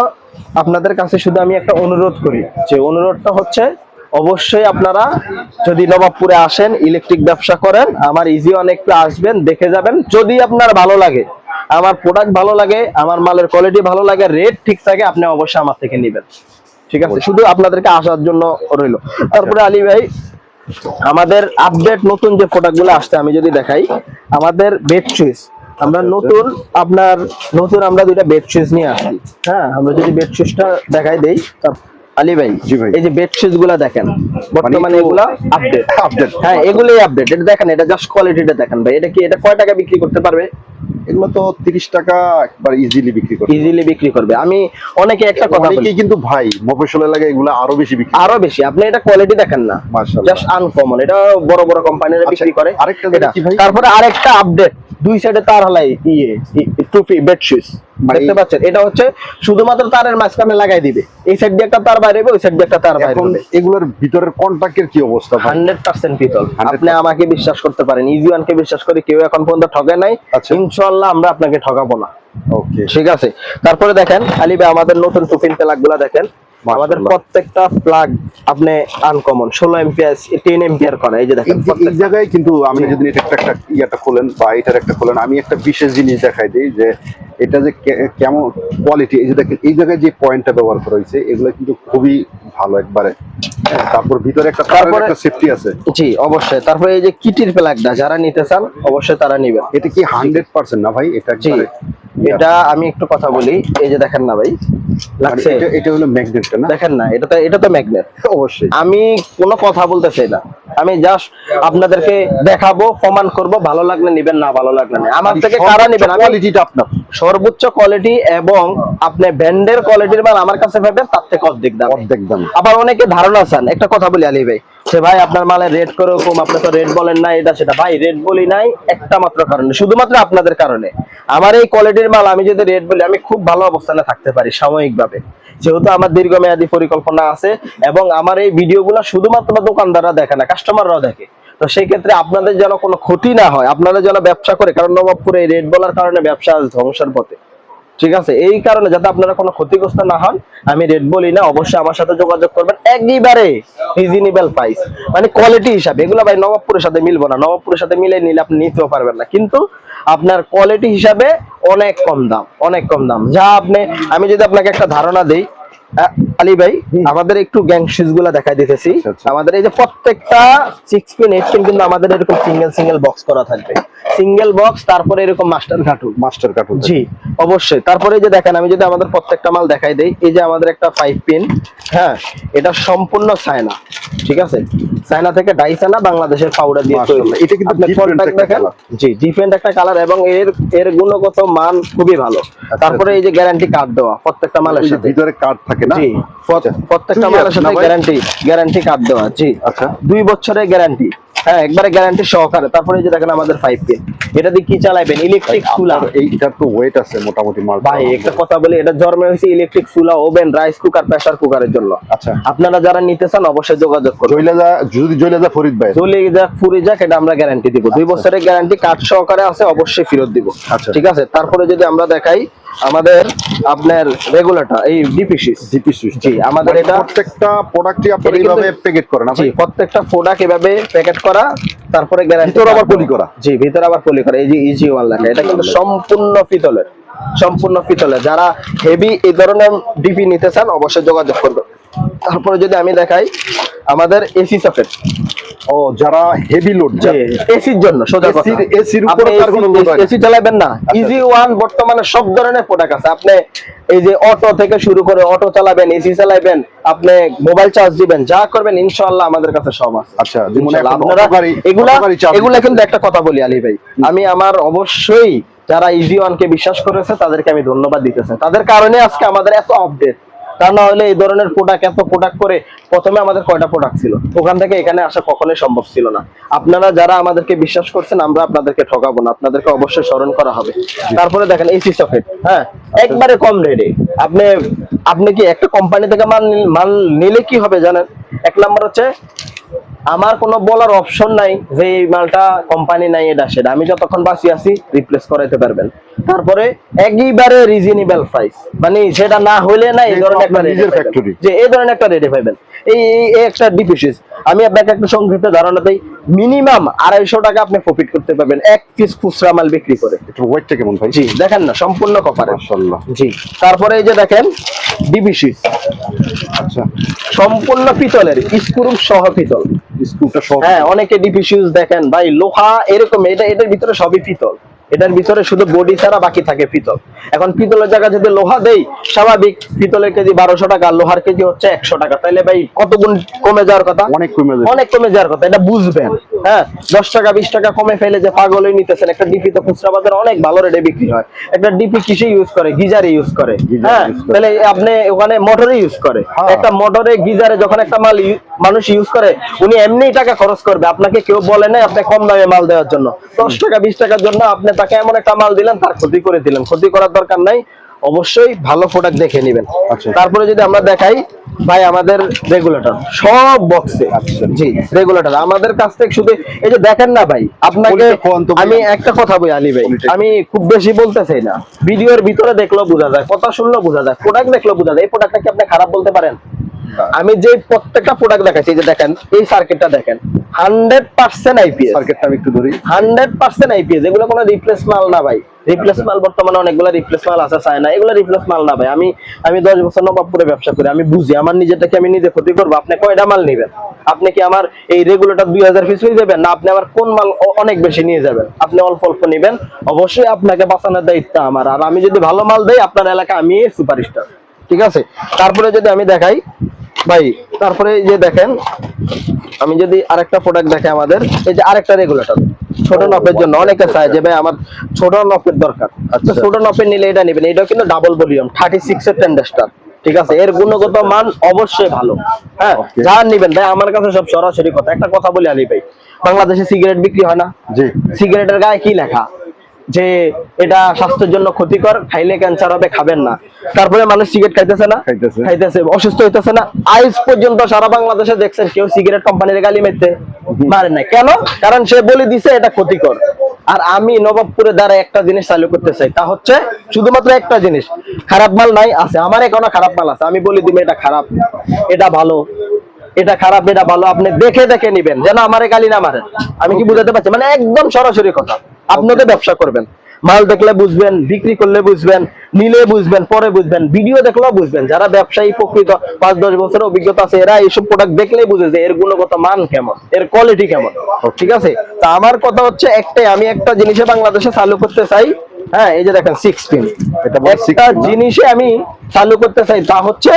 আপনাদের কাছে শুধু আমি একটা অনুরোধ করি, যে অনুরোধটা হচ্ছে অবশ্যই আপনারা যদি নবাবপুরে আসেন, ইলেকট্রিক ব্যবসা করেন, আমার ইজি ওয়ান একটু আসবেন, দেখে যাবেন। যদি আপনার ভালো লাগে, আমার প্রোডাক্ট ভালো লাগে, আমার মালের কোয়ালিটি ভালো লাগে, রেট ঠিক থাকে, আপনি অবশ্যই আমার থেকে নেবেন। ঠিক আছে, শুধু আপনাদেরকে আসার জন্য রইল। তারপরে আলী ভাই, আমাদের আপডেট নতুন যে প্রোডাক্ট গুলো আসছে আমি যদি দেখাই, আমাদের বেড সুইচ আমরা নতুন, আমরা দুইটা বেড সুইচ নিয়ে আসছি। হ্যাঁ আমরা যদি বেড সুইচটা দেখাই দেই আলী ভাই, এই যে বেড সুইচ গুলা দেখেন, বর্তমানে এগুলা আপডেট। হ্যাঁ এগুলোই আপডেট। এটা দেখেন, এটা জাস্ট কোয়ালিটিটা দেখেন ভাই। এটা কি, এটা কয় টাকা বিক্রি করতে পারবে? এগুলো তো 30 টাকা একবার ইজিলি বিক্রি করবে। আমি অনেকে একটা কথা বলি, অনেকেই কিন্তু ভাই মফস্বলে লাগে এগুলো আরো বেশি। আপনি এটা কোয়ালিটি দেখেন না, মাশাআল্লাহ, জাস্ট আনকমন। এটা বড় বড় কোম্পানিরা বিক্রি করে। আরেকটা যেটা কি ভাই, তারপরে আরেকটা আপডেট, দুই সাইডে তার হালাই টুপি বেড সুইচ দেখতে পাচ্ছেন। এটা হচ্ছে শুধুমাত্র তারের মাঝখানে লাগাই দিবে, এই সাইড দিয়ে একটা তার বাইরে হবে, ওই সাইড দিয়ে একটা তার বাইরে হবে। এগুলোর ভিতরের কন্টাক্টের কি অবস্থা? 100% পিতল। আপনি আমাকে বিশ্বাস করতে পারেন, ইজি ওয়ানকে বিশ্বাস করে কেউ এখন পর্যন্ত ঠকে নাই। ইনশাআল্লাহ আমরা আপনাকে ঠকাবো না। ওকে ঠিক আছে। তারপরে দেখেন আলী ভাই, আমাদের নতুন টুপিন প্লাগ গুলা দেখেন, আমাদের প্রত্যেকটা প্লাগ আপনি আনকমন 16 এম্পিয়ার 10 এম্পিয়ার করে। এই যে দেখেন এই জায়গায় কিন্তু আমি যদি এটা একটা ইয়াটা খোলেন বা এটার একটা খোলেন, আমি একটা বিশেষ জিনিস দেখাই দিই যে এটা যে কেমন কোয়ালিটি। এই যে দেখেন, এই জায়গায় যে পয়েন্টটা ব্যবহার করা হয়েছে এগুলো কিন্তু খুবই ভালো একবারে। তারপর ভিতরে একটা সেফটি আছে। জি অবশ্যই। তারপরে এই যে কিটির প্লাগটা যারা নিতে চান অবশ্যই তারা নেবেন। এটা কি 100% না ভাই? এটা এটা আমি একটু কথা বলি, এই যে দেখেন না ভাই লাগছে, এটা হলো ম্যাগনেটটা না? দেখেন না, এটা তো ম্যাগনেট। অবশ্যই আমি কোনো কথা বলতে চাই না, আমি জাস্ট আপনাদেরকে দেখাবো, প্রমাণ করব, ভালো লাগলে নেবেন, না ভালো লাগলে না। আমার থেকে কারা নেবেন, কোয়ালিটিটা আপনার সর্বোচ্চ কোয়ালিটি এবং আপনি ব্র্যান্ডের কোয়ালিটির মাল আমার কাছে পাবেন তার থেকে অর্ধেক দাম। আবার অনেকে ধারণা চান, একটা কথা বলি আলী ভাই, সে ভাই আপনার মালের রেট করে কম, আপনি তো রেট বলেন না, এটা সেটা। ভাই রেট বলি নাই একটা মাত্র কারণে, শুধুমাত্র আপনাদের কারণে। আমার এই কোয়ালিটির মাল আমি যদি রেট বলি, আমি খুব ভালো অবস্থানে থাকতে পারি সাময়িকভাবে, যেহেতু আমার দীর্ঘমেয়াদী পরিকল্পনা আছে এবং আমার এই ভিডিওগুলো শুধুমাত্র দোকানদাররা দেখে না, কাস্টমাররাও দেখে। তো সেই ক্ষেত্রে আপনাদের যেন কোনো ক্ষতি না হয়, আপনারা যেন ব্যবসা করে, কারণ নবাবপুরে এই রেট বলার কারণে ব্যবসা আজ ধ্বংসের পথে। ঠিক আছে, এই কারণে যাতে আপনারা কোনো ক্ষতিগ্রস্ত না হন, আমি রেট বলি না, অবশ্যই আমার সাথে যোগাযোগ করবেন একেবারে রিজনেবল প্রাইস, মানে কোয়ালিটি হিসাবে। এগুলো ভাই নবাবপুরের সাথে মিলবো না, নবাবপুরের সাথে মিলে নিলে আপনি নিতেও পারবেন না, কিন্তু আপনার কোয়ালিটি হিসাবে অনেক কম দাম যা আপনি, আমি যদি আপনাকে একটা ধারণা দেই আলী ভাই, আমাদের একটু গ্যাং সুইচ গুলা দেখাই দিতেছি। আমাদের এই যে প্রত্যেকটা 6 পিন 8 পিন কিন্তু আমাদের এরকম সিঙ্গেল বক্স করা থাকবে, সিঙ্গেল বক্স, তারপরে এরকম মাস্টার কার্টুন। জি অবশ্যই। তারপরে এই যে দেখেন, আমি যদি আমাদের প্রত্যেকটা মাল দেখাই দেই, এই যে আমাদের একটা 5 পিন, হ্যাঁ এটা সম্পূর্ণ চায়না। ঠিক আছে, চায়না থেকে ডাইসানা বাংলাদেশের পাউডার দিয়ে তৈরি। এটা কিন্তু ডিফারেন্ট একটা কালার। জি ডিফারেন্ট একটা কালার এবং এর গুণগত মান খুবই ভালো। তারপরে এই যে গ্যারান্টি কার্ড দেওয়া প্রত্যেকটা মালের সাথে, ভিতরে কার্ড থাকে না? জি প্রত্যেকটা মালের সাথে গ্যারান্টি কার্ড দেওয়া। জি আচ্ছা, 2 বছরের গ্যারান্টি, হ্যাঁ একবারে গ্যারান্টি সহকারে। তারপরে এই যে দেখেন আমাদের 5 পিন, এটা দিয়ে কি চালাবেন, ইলেকট্রিক চুলা। এইটার তো ওয়েট আছে মোটামুটি মাল। ভাই একটা কথা বলি, এটা জন্ম হয়েছে ইলেকট্রিক চুলা, ওভেন, রাইস কুকার, প্রেসার কুকারের জন্য। আচ্ছা, আপনারা যারা নিতে চান অবশ্যই যোগাযোগ করুন। যদি জয়লাদা ফরিদ ভাই ফুরি যাক, এটা আমরা গ্যারান্টি দিব, 2 বছরের গ্যারান্টি কার্ড সহকারে আছে, অবশ্যই ফেরত দিব। ঠিক আছে। তারপরে যদি আমরা দেখাই আমাদের আপনার রেগুলেটর, এই ডিপি সুইচ। জি আমাদের এটা প্রত্যেকটা প্রোডাক্টই আপনারা এইভাবে প্যাকেট করেন? জি প্রত্যেকটা প্রোডাক্ট এভাবে প্যাকেট করা, তারপরে গ্যারান্টি, ভিতরে আবার পলি করা। জি ভিতরে আবার পলি করা। এই যে ইজি ওয়ান লেখা, এটা কিন্তু সম্পূর্ণ পিতলের। যারা হেভি এই ধরনের ডিপি নিতে চান অবশ্যই যোগাযোগ করবেন। তারপরে যদি আমি দেখাই আমাদের এসি সকেট, ও যারা হেভি লোড এসির জন্য সোজা কথা, এসির উপরে তার কোনো লোড হয় না। এসি চালাবেন না, ইজি ওয়ান বর্তমানে সব ধরনের প্রোডাক্ট আছে। আপনি এই যে অটো থেকে শুরু করে অটো চালাবেন, এসি চালাবেন, আপনি মোবাইল চার্জ দিবেন, যা করবেন ইনশাআল্লাহ আমাদের কাছে সব আছে। আচ্ছা, যেমন ইনশাআল্লাহ এখন আপনারা এগুলা অটোগাড়ি চার্জ এগুলা দিতেছেন। কিন্তু একটা কথা বলি আলী ভাই, আমি আমার অবশ্যই যারা ইজি ওয়ানকে বিশ্বাস করেছে তাদেরকে আমি ধন্যবাদ দিতেছি, তাদের কারণে আজকে আমাদের এত আপডেট। তা না হলে এই ধরনের প্রোডাক্ট এত প্রোডাক্ট করে প্রথমে আমাদের কয়টা প্রোডাক্ট ছিল, ওখান থেকে এখানে আসা কখনোই সম্ভব ছিল না। আপনারা যারা আমাদেরকে বিশ্বাস করছেন, আমরা আপনাদেরকে ঠকাবো না, আপনাদেরকে অবশ্যই স্মরণ করা হবে। তারপরে দেখেন এসি সকেট, হ্যাঁ একবারে কম রেটে। আপনি আপনি কি একটা কোম্পানি থেকে মাল নিলে কি হবে জানেন? এক নাম্বার হচ্ছে আমার কোনো বলার অপশন নাই যে এই মালটা কোম্পানি নাই এটা সেটা, আমি যতক্ষণ বাঁচি আছি রিপ্লেস করাইতে পারবেন। তারপরে একবারে রিজনেবল প্রাইস, মানে সেটা না হইলে না এই ধরনের একটা নিজের রেটে ফ্যাক্টরি, যে এই ধরনের একটা রেটে পাইবেন। এই একটা ডিপিসিস আমি আপনাকে একটা সংক্ষিপ্ত ধারণা দেই, মিনিমাম 250 টাকা আপনি প্রফিট করতে পারবেন এক পিস খুচরা মাল বিক্রি করে। একটু ওয়েটটা কেমন ভাই? জি দেখেন না, সম্পূর্ণ কপারে মাশাআল্লাহ। জি। তারপরে এই যে দেখেন ডিপিসিস, আচ্ছা, সম্পূর্ণ পিতলের, স্ক্রু সহ পিতল, স্ক্রুটা সব। হ্যাঁ অনেকে ডিপিসিউস দেখেন ভাই লোহা এরকম, এটার ভিতরে সবই পিতল, এটার ভিতরে শুধু বডি ছাড়া বাকি থাকে পিতল। এখন পিতলের জায়গায় যদি লোহা দেই, স্বাভাবিক পিতলের কেজি 1200 টাকা, লোহার কেজি হচ্ছে 100 টাকা, তাহলে ভাই কত গুণ কমে যাওয়ার কথা? অনেক কমে যাবে, অনেক কমে যাওয়ার কথা, এটা বুঝবেন। হ্যাঁ 10 টাকা 20 টাকা কমে ফেলে যে পাগল হয়ে নিতেছেন। একটা ডিপি তো খুচরা বাজারে অনেক ভালো রেটে বিক্রি হয়। একটা ডিপি কিসে ইউজ করে? গিজারে ইউজ করে। হ্যাঁ তাহলে আপনি ওখানে মোটরে ইউজ করে, একটা মোটরে গিজারে যখন একটা মাল মানুষ ইউজ করে, উনি এমনি টাকা খরচ করবে, আপনাকে কেউ বলে না আপনি কম দামে মাল দেওয়ার জন্য। 10 টাকা 20 টাকার জন্য আপনি তাকে এমন একটা মাল দিলেন, তার ক্ষতি করে দিলেন। ক্ষতি করার দরকার নাই, অবশ্যই ভালো প্রোডাক্ট দেখে নেবেন। আচ্ছা। তারপরে যদি আমরা দেখাই ভাই আমাদের রেগুলেটর সব বক্সে, আচ্ছা। জি রেগুলেটর আমাদের কাছ থেকে শুধু এই যে দেখেন না ভাই, আপনাকে আমি একটা কথা বলি আলী ভাই, আমি খুব বেশি বলতে চাই না, ভিডিওর ভিতরে দেখলেও বোঝা যায়, কথা শুনলেও বোঝা যায়, প্রোডাক্ট দেখলেও বোঝা যায়। এই প্রোডাক্টটা কি আপনি খারাপ বলতে পারেন? আমি যে প্রত্যেকটা প্রোডাক্ট দেখাচ্ছি, এই যে দেখেন এই সার্কিটটা দেখেন 100% আইপিএস। সার্কিটটা আমি একটু ধরি, 100% আইপিএস, এগুলো কোনো রিপ্লেস মাল না ভাই। রিপ্লেস মাল বর্তমানে অনেকগুলো রিপ্লেস মাল আছে, চায় না, এগুলো রিপ্লেস মাল না ভাই। আমি 10 বছর নবাবপুরে ব্যবসা করি, আমি বুঝি আমার নিজেরটাকে আমি নিজে ক্ষতি করবো। আপনি কয়টা মাল নেবেন? আপনি কি আমার এই রেগুলেটর 2000 পিস নিয়ে যাবেন, না আপনি আবার কোন মাল অনেক বেশি নিয়ে যাবেন? আপনি অল্প অল্প নেবেন, অবশ্যই আপনাকে বাঁচানোর দায়িত্ব আমার। আর আমি যদি ভালো মাল দেই আপনার এলাকা, আমি সুপারস্টার, ঠিক আছে? তারপরে যদি আমি দেখাই ভাই, তারপরে এই যে দেখেন আমি যদি আরেকটা প্রোডাক্ট দেখাই, আমাদের এই যে আরেকটা রেগুলেটর ছোট নপের জন্য, অনেকে চায় যে ভাই আমার ছোট নপের দরকার, তো ছোট নপের নিলে এটা নেবেন। এটাও কিন্তু ডাবল ভলিউম 36 এর টেন্ডাস্টার, ঠিক আছে? এর গুণগত মান অবশ্যই ভালো। হ্যাঁ যা নেবেন ভাই আমার কাছে সব সরাসরি কথা। একটা কথা বলি আলী ভাই, বাংলাদেশে সিগারেট বিক্রি হয় না? জি। সিগারেটের গায়ে কি লেখা? যে এটা স্বাস্থ্যের জন্য ক্ষতিকর, খাইলে ক্যান্সার হবে, খাবেন না। তারপরে মানুষ সিগারেট খাইতেছে না? খাইতেছে, অসুস্থ হইতেছে না? আজ পর্যন্ত সারা বাংলাদেশে দেখছেন কেউ সিগারেট কোম্পানির গালি মারতে মারে না, কেন? কারণ সে বলে দিছে এটা ক্ষতিকর। আর আমি নবাবপুরে দ্বারা একটা জিনিস চালু করতে চাই, তা হচ্ছে শুধুমাত্র একটা জিনিস, খারাপ মাল নাই আছে, আমার এখনো খারাপ মাল আছে, আমি বলে দিব এটা খারাপ, এটা ভালো, এটা খারাপ, এটা ভালো, আপনি দেখে দেখে নিবেন, যেন আমারে গালি না মারেন। আমি কি বুঝাতে পারছি? মানে একদম সরাসরি কথা। আপনাদের ব্যবসা করবেন, মাল দেখলে বুঝবেন, বিক্রি করলে বুঝবেন, নিলে বুঝবেন, পরে বুঝবেন, ভিডিও দেখলেও বুঝবেন। যারা ব্যবসায়ী প্রকৃত 5-10 বছরের অভিজ্ঞতা আছে, এরা এইসব প্রোডাক্ট দেখলেই বুঝে যে এর গুণগত মান কেমন, এর কোয়ালিটি কেমন, ঠিক আছে? তা আমার কথা হচ্ছে একটাই, আমি একটা জিনিসে বাংলাদেশে চালু করতে চাই। হ্যাঁ এই যে দেখেন 6 পিন, একটা জিনিসে আমি চালু করতে চাই, তা হচ্ছে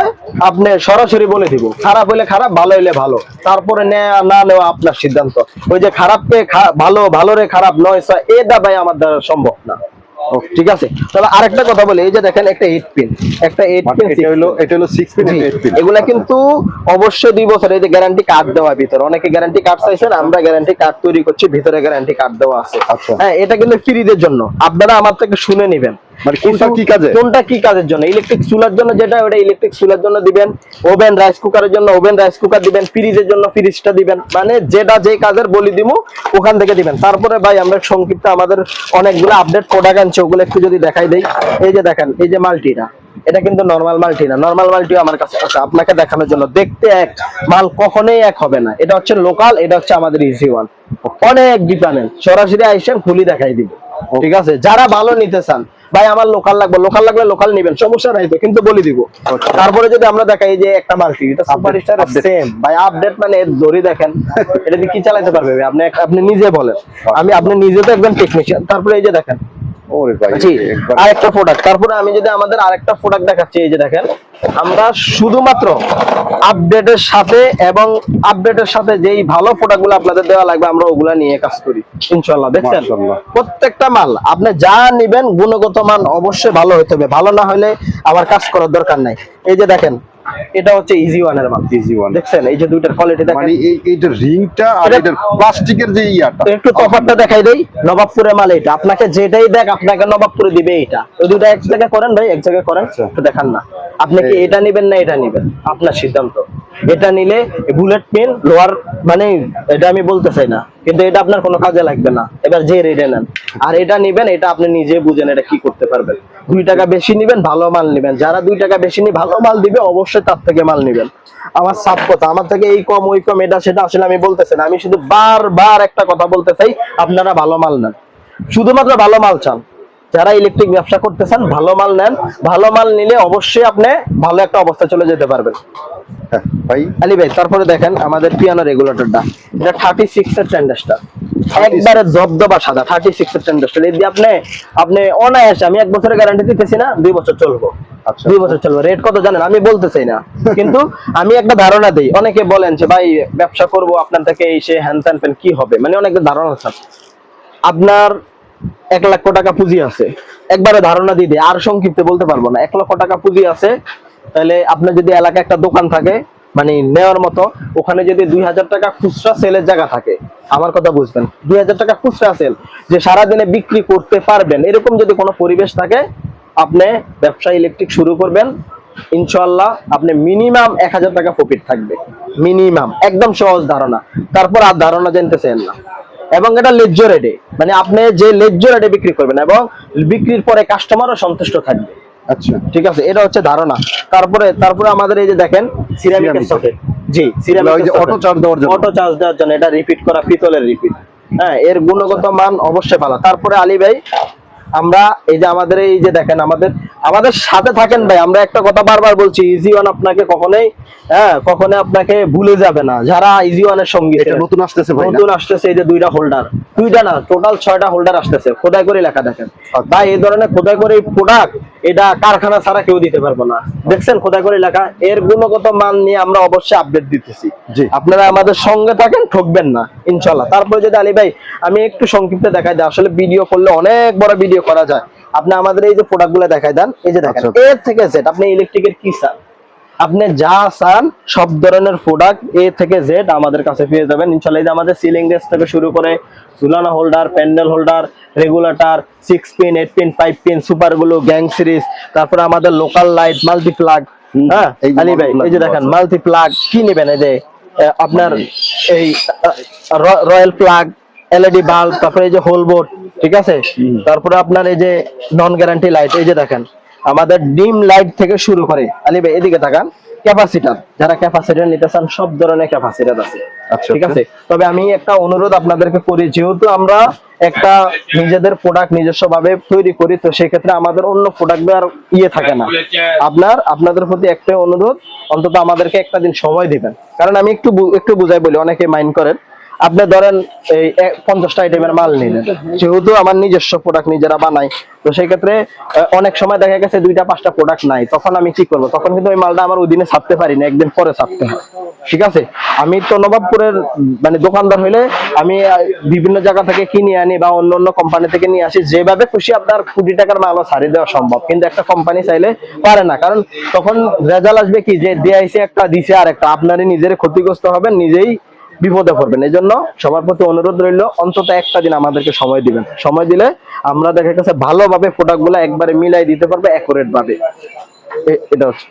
আপনি সরাসরি বলে দিব, খারাপ হলে খারাপ, ভালো হলে ভালো, তারপরে নেওয়া না নেওয়া আপনার সিদ্ধান্ত। ওই যে খারাপকে ভালো, ভালো রে খারাপ নয়, এটা ভাই আমার দ্বারা সম্ভব না, ঠিক আছে? তাহলে আরেকটা কথা বলি, এই যে দেখেন একটা 8 পিন, একটা 8 পিন, এটা হলো 6 পিন, 8 পিন। এগুলা কিন্তু অবশ্যই 2 বছর, এই যে গ্যারান্টি কার্ড দেওয়া ভিতরে, অনেকে গ্যারান্টি কার্ড চাইছেন, আমরা গ্যারান্টি কার্ড তৈরি করছি, ভিতরে গ্যারান্টি কার্ড দেওয়া আছে। হ্যাঁ এটা কিন্তু ফ্রিদের জন্য, আপনারা আমার থেকে শুনে নেবেন মানে কোনটা কি কাজে, কোনটা কি কাজের জন্য। ইলেকট্রিক চুলার জন্য যেটা, ওটা ইলেকট্রিক চুলার জন্য দিবেন, ওভেন রাইস কুকারের জন্য ওভেন রাইস কুকার দিবেন, ফ্রিজের জন্য ফ্রিজটা দিবেন, মানে যেটা যে কাজের বলি দিমু ওখান থেকে দিবেন। তারপরে ভাই আমরা সংক্ষিপ্ত আমাদের অনেকগুলো আপডেট প্রোডাক্ট আনছে, ওগুলো একটু যদি দেখাই দেই। এই যে দেখেন এই যে মাল্টিটা, এটা কিন্তু নরমাল মাল্টি না, নরমাল মাল্টিও আমার কাছে আছে আপনাকে দেখানোর জন্য। দেখতে এক, মাল কখনোই এক হবে না। এটা হচ্ছে লোকাল, এটা হচ্ছে আমাদের ইজি ওয়ান, অনেক ডিপার্টমেন্ট, সরাসরি আইসেন খুলি দেখাই দিব, ঠিক আছে? যারা ভালো নিতে চান, ভাই আমার লোকাল লাগবে, লোকাল লাগলে লোকাল নেবেন, সমস্যা নাই তো, কিন্তু বলে দিব। তারপরে যদি আমরা দেখাই যে একটা মাল্টি, এটা সুপারস্টার সেম ভাই, আপডেট মানে এর দড়ি দেখেন, এটা দিয়ে কি চালাতে পারবে ভাই? আপনি নিজে বলেন, আপনি নিজে তো একজন টেকনিশিয়ান। তারপরে এই যে দেখেন, ওরে ভাই জি একবার আরেকটা প্রোডাক্ট। তারপরে আমি যদি আমাদের আরেকটা প্রোডাক্ট দেখাচ্ছি, এই যে দেখেন, আমরা শুধুমাত্র আপডেটের সাথে এবং আপডেটের সাথে যেই ভালো প্রোডাক্টগুলো আপনাদের দেওয়া লাগবে আমরা ওগুলা নিয়ে কাজ করি ইনশাআল্লাহ। দেখছেন মাশাআল্লাহ। প্রত্যেকটা মাল আপনি যা নিবেন গুণগত মান অবশ্যই ভালো হতে হবে, ভালো না হলে আমার কাজ করার দরকার নাই। এই যে দেখেন, এটা হচ্ছে ইজি ওয়ানের মাল। ইজি ওয়ান দেখছেন এই যে দুইটার কোয়ালিটি দেখেন, মানে এইটা রিংটা আর এটা- এটার প্লাস্টিকের যে ইয়াটা একটু তফাৎটা দেখাই দেই। নবাবপুরের মাল এটা, আপনাকে যেটাই দেখ আপনাকে নবাবপুরে দিবে এইটা। ওই দুটো এক জায়গায় করেন ভাই, এক জায়গায় করেন, আচ্ছা। একটু দেখান না। আপনি কি এটা নেবেন না এটা নেবেন, আপনার সিদ্ধান্ত। এটা নিলে বুলেট পেন লোয়ার, মানে এটা আমি বলতে চাই না, কিন্তু এটা আপনার কোনো কাজে লাগবে না। এবার যে রেডে নেন, আর এটা নিবেন, এটা আপনি নিজে বুঝেন এটা কি করতে পারবেন। 2 টাকা বেশি নিবেন, ভালো মাল নিবেন। যারা 2 টাকা বেশি নিয়ে ভালো মাল দিবে অবশ্যই তার থেকে মাল নিবেন। আমার সাফ কথা, আমার থেকে এই কম ওই কম এটা সেটা আসলে আমি বলতেছি না। আমি শুধু বারবার একটা কথা বলতে চাই, আপনারা ভালো মাল নেন, শুধুমাত্র ভালো মাল চান। যারা ইলেকট্রিক ব্যবসা করতেছেন ভালো মাল নেন, ভালো মাল নিলে অবশ্যই আপনি ভালো একটা অবস্থা চলে যেতে পারবেন। হ্যাঁ, ভাই আলী ভাই তারপরে দেখেন আমাদের পিয়ানো রেগুলেটরটা, এটা 36 এর ট্যান্ডাস্টার, একবারে দবদবা সাদা 36 এর ট্যান্ডাস্টার। এই দিয়ে আপনি অনায়াসে, আমি 1 বছরের গ্যারান্টি দিতেছি না, 2 বছর চলবো। আচ্ছা 2 বছর চলবে। রেট কত জানেন? আমি বলতে চাই না, কিন্তু আমি একটা ধারণা দেই। অনেকে বলেন যে ভাই ব্যবসা করব আপনার থেকে এসে হ্যান ত্যান পেন কি হবে, মানে অনেক ধারণা আছে। আপনার 1 লক্ষ টাকা পুঁজি আছে, একবারে ধারণা দিয়ে দিই, আর সংক্ষিপ্তে বলতে পারবো না। 1 লক্ষ টাকা পুঁজি আছে, তাহলে আপনার যদি এলাকায় একটা দোকান থাকে মানে নেওয়ার মতো, ওখানে যদি 2000 টাকা খুচরা সেলের জায়গা থাকে, আমার কথা বুঝবেন, 2000 টাকা খুচরা সেল যে সারাদিনে বিক্রি করতে পারবেন, এরকম যদি কোনো পরিবেশ থাকে, আপনি ব্যবসা ইলেকট্রিক শুরু করবেন, ইনশাআল্লাহ আপনি মিনিমাম 1000 টাকা প্রফিট থাকবে, মিনিমাম। একদম সহজ ধারণা, তারপর আর ধারণা জানতে চান না। এবং এটা লেজ্জ রেটে, মানে আপনি যে লেজ্জ রেটে বিক্রি করবেন এবং বিক্রির পরে কাস্টমারও সন্তুষ্ট থাকবে। আচ্ছা ঠিক আছে, এটা হচ্ছে ধারণা। তারপরে আমাদের এই যে দেখেন সিরামিকের সিরামিক। সকেট, জি ওই যে সিরামিকের অটো চার্জ দেওয়ার জন্য অটো চার্জ দেওয়ার জন্য, এটা রিপিট করা পিতলের রিপিট। হ্যাঁ, এর গুণগত মান অবশ্যই ভালো। তারপরে আলী ভাই আমরা এই যে আমাদের এই যে দেখেন, আমাদের সাথে থাকেন ভাই। আমরা একটা কথা বারবার বলছি, ইজি ওয়ান আপনাকে কখনোই কখনোই আপনাকে ভুলে যাবে না। যারা ইজি ওয়ানের সঙ্গী এটা নতুন আসতেছে ভাই না? নতুন আসতেছে, এই যে 2টা হোল্ডার, 2টা না টোটাল 6টা হোল্ডার আসতেছে, খোদাই করে লেখা দেখেন ভাই। এই ধরনের খোদাই করে প্রোডাক্ট এটা কারখানা ছাড়া কেউ দিতে পারবে না। দেখছেন খোদাই করে লেখা, এর গুণগত মান নিয়ে আমরা অবশ্যই আপডেট দিতেছি। জি। আপনারা আমাদের সঙ্গে থাকেন, ঠকবেন না ইনশাআল্লাহ। তারপরে যদি আলী ভাই আমি একটু সংক্ষিপ্ত দেখাই দিই, আসলে ভিডিও করলে অনেক বড় ভিডিও করা যায়। আপনি আমাদের এই যে প্রোডাক্টগুলো দেখাই দেন, এই যে দেখেন আচ্ছা। এ থেকে জেড, আপনি ইলেকট্রিকের কি চান, আপনি যা চান সব ধরনের প্রোডাক্ট এ থেকে জেড আমাদের কাছে পেয়ে যাবেন ইনশাআল্লাহ। এই যে আমাদের সিলিং রেস থেকে শুরু করে ঝুলানো holder, pandal holder, regulator, 6 pin, 8 pin, 5 pin, super গুলো, গ্যাং সিরিজ, তারপরে আমাদের লোকাল লাইট, মাল্টি প্লাগ। হ্যাঁ এই যে আলী ভাই এই যে দেখেন মাল্টি প্লাগ কি নেবেন, এই যে আপনার এই রয়্যাল প্লাগ, এলইডি বাল্ব, তারপরে এই যে হোল বোর্ড, ঠিক আছে। তারপরে আপনার এই যে নন গ্যারান্টি লাইট, এই যে দেখেন আমাদের ডিম লাইট থেকে শুরু করে, আলী ভাই এদিকে তাকান, ক্যাপাসিটর, যারা ক্যাপাসিটর নিতে চান সব ধরনের ক্যাপাসিটর আছে। আচ্ছা, ঠিক আছে, তবে আমি একটা অনুরোধ আপনাদেরকে করি, যেহেতু আমরা একটা নিজেদের প্রোডাক্ট নিজস্ব ভাবে তৈরি করি, তো সেক্ষেত্রে আমাদের অন্য প্রোডাক্ট আর থাকে না। আপনাদের প্রতি একটা অনুরোধ, অন্তত আমাদেরকে একটা দিন সময় দিবেন। কারণ আমি একটু বুঝাই বলি, অনেকে মাইন্ড করেন। আপনি ধরেন এই 50টা আইটেমের মাল নিলেন, যেহেতু আমার নিজস্ব প্রোডাক্ট নিজেরা বানাই, তো সেই ক্ষেত্রে অনেক সময় দেখা গেছে 2টা-5টা প্রোডাক্ট নাই, তখন আমি কি করব? তখন কিন্তু ওই মালটা আমার ওই দিনে ছাড়তে পারি না, একদিন পরে ছাড়তে হয়। ঠিক আছে, আমি তো নবাবপুরের মানে দোকানদার হইলে আমি বিভিন্ন জায়গা থেকে কিনে আনি বা অন্য কোম্পানি থেকে নিয়ে আসি, যেভাবে খুশি আপনার কোটি টাকার মালও ছাড়িয়ে দেওয়া সম্ভব, কিন্তু একটা কোম্পানি চাইলে পারে না। কারণ তখন রেজাল্ট আসবে কি, যে দিয়েছে একটা দিছে আর একটা, আপনারই নিজের ক্ষতিগ্রস্ত হবেন, নিজেই বিপদে পড়বেন। এই জন্য সবার প্রতি অনুরোধ রইল, অন্তত একটা দিন আমাদেরকে সময় দিবেন। সময় দিলে আমরা দেখা গেছে ভালোভাবে প্রোডাক্ট গুলা একবারে মিলাই দিতে পারবো, অ্যাকুরেট ভাবে। এটা হচ্ছে